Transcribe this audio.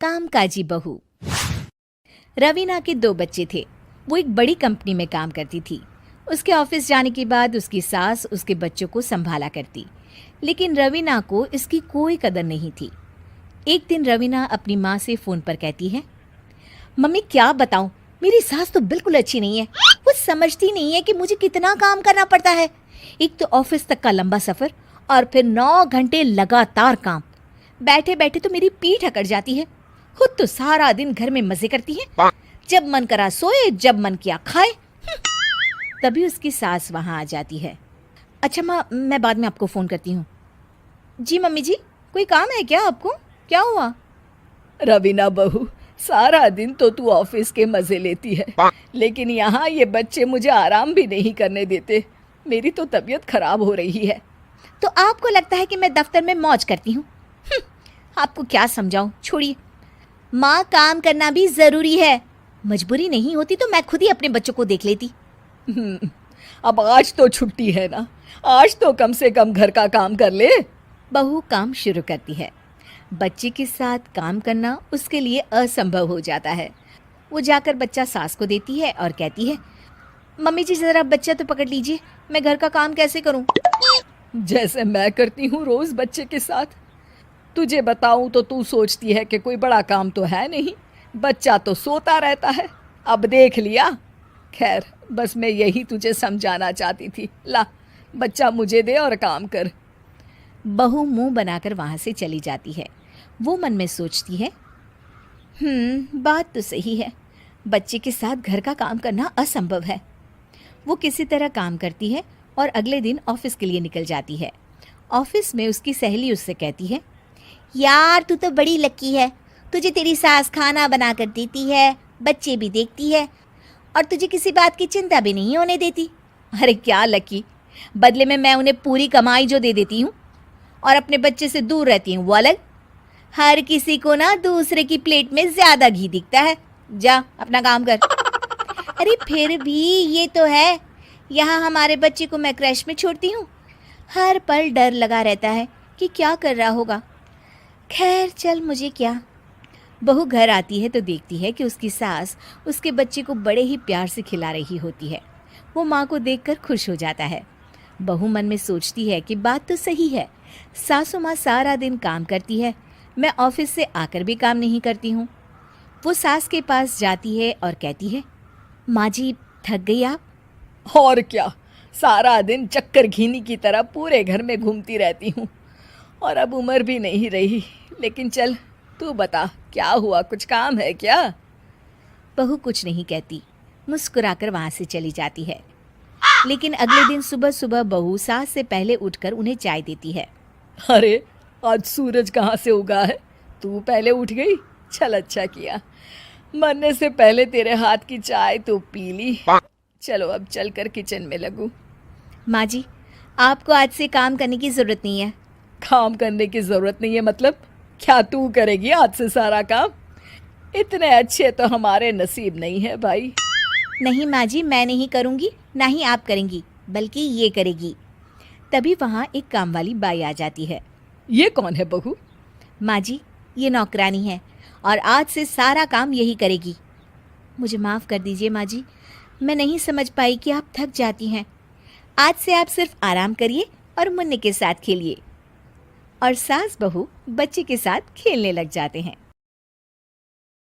कामकाजी बहू। रवीना के 2 बच्चे थे। वो एक बड़ी कंपनी में काम करती थी। उसके ऑफिस जाने के बाद उसकी सास उसके बच्चों को संभाला करती, लेकिन रवीना को इसकी कोई कदर नहीं थी। एक दिन रवीना अपनी माँ से फ़ोन पर कहती है, मम्मी क्या बताऊं, मेरी सास तो बिल्कुल अच्छी नहीं है। वो समझती नहीं है कि मुझे कितना काम करना पड़ता है। एक तो ऑफिस तक का लंबा सफ़र और फिर 9 घंटे लगातार काम। बैठे बैठे तो मेरी पीठ अकड़ जाती है। खुद तो सारा दिन घर में मजे करती है, जब मन करा सोए, जब मन किया खाए। तभी उसकी सास वहाँ आ जाती है। अच्छा माँ, मैं बाद में आपको फ़ोन करती हूँ। जी मम्मी जी, कोई काम है क्या आपको? क्या हुआ? रवीना बहू, सारा दिन तो तू ऑफिस के मजे लेती है, लेकिन यहाँ ये बच्चे मुझे आराम भी नहीं करने देते। मेरी तो तबीयत खराब हो रही है। तो आपको लगता है कि मैं दफ्तर में मौज करती हूँ? आपको क्या समझाऊं, छोड़िए। माँ, काम करना भी ज़रूरी है। मजबूरी नहीं होती तो मैं खुद ही अपने बच्चों को देख लेती। अब आज तो छुट्टी है ना, आज तो कम से कम घर का काम कर ले। बहू काम शुरू करती है। बच्चे के साथ काम करना उसके लिए असंभव हो जाता है। वो जाकर बच्चा सास को देती है और कहती है, मम्मी जी ज़रा बच्चा तो पकड़ लीजिए, मैं घर का काम कैसे करूं? जैसे मैं करती हूँ रोज बच्चे के साथ। तुझे बताऊं तो तू सोचती है कि कोई बड़ा काम तो है नहीं, बच्चा तो सोता रहता है। अब देख लिया। खैर, बस मैं यही तुझे समझाना चाहती थी। ला, बच्चा मुझे दे और काम कर। बहू मुंह बनाकर वहाँ से चली जाती है। वो मन में सोचती है, बात तो सही है, बच्चे के साथ घर का काम करना असंभव है। वो किसी तरह काम करती है और अगले दिन ऑफिस के लिए निकल जाती है। ऑफिस में उसकी सहेली उससे कहती है, यार तू तो बड़ी लकी है, तुझे तेरी सास खाना बना कर देती है, बच्चे भी देखती है और तुझे किसी बात की चिंता भी नहीं होने देती। अरे क्या लकी, बदले में मैं उन्हें पूरी कमाई जो दे देती हूँ और अपने बच्चे से दूर रहती हूँ वो अलग। हर किसी को ना दूसरे की प्लेट में ज़्यादा घी दिखता है। जा अपना काम कर। अरे फिर भी ये तो है, यहाँ हमारे बच्चे को मैं क्रैश में छोड़ती हूँ, हर पल डर लगा रहता है कि क्या कर रहा होगा। खैर चल, मुझे क्या। बहू घर आती है तो देखती है कि उसकी सास उसके बच्चे को बड़े ही प्यार से खिला रही होती है। वो माँ को देखकर खुश हो जाता है। बहू मन में सोचती है कि बात तो सही है, सासू माँ सारा दिन काम करती है, मैं ऑफिस से आकर भी काम नहीं करती हूँ। वो सास के पास जाती है और कहती है, माँ जी थक गई आप? और क्या, सारा दिन चक्कर घीनी की तरह पूरे घर में घूमती रहती हूँ और अब उम्र भी नहीं रही। लेकिन चल तू बता, क्या हुआ, कुछ काम है क्या? बहू कुछ नहीं कहती, मुस्कुराकर वहाँ से चली जाती है। लेकिन अगले दिन सुबह सुबह बहू सास से पहले उठकर उन्हें चाय देती है। अरे आज सूरज कहाँ से उगा है, तू पहले उठ गई। चल अच्छा किया, मरने से पहले तेरे हाथ की चाय तो पी ली। चलो अब चलकर किचन में लगूं। माँ जी, आपको आज से काम करने की ज़रूरत नहीं है। काम करने की ज़रूरत नहीं है मतलब? क्या तू करेगी आज से सारा काम? इतने अच्छे तो हमारे नसीब नहीं है भाई। नहीं माँ जी, मैं नहीं करूँगी, ना ही आप करेंगी, बल्कि ये करेगी। तभी वहाँ एक काम वाली बाई आ जाती है। ये कौन है बहू? माँ जी, ये नौकरानी है और आज से सारा काम यही करेगी। मुझे माफ़ कर दीजिए माँ जी, मैं नहीं समझ पाई कि आप थक जाती हैं। आज से आप सिर्फ आराम करिए और मुन्ने के साथ खेलिए। और सास बहू बच्चे के साथ खेलने लग जाते हैं।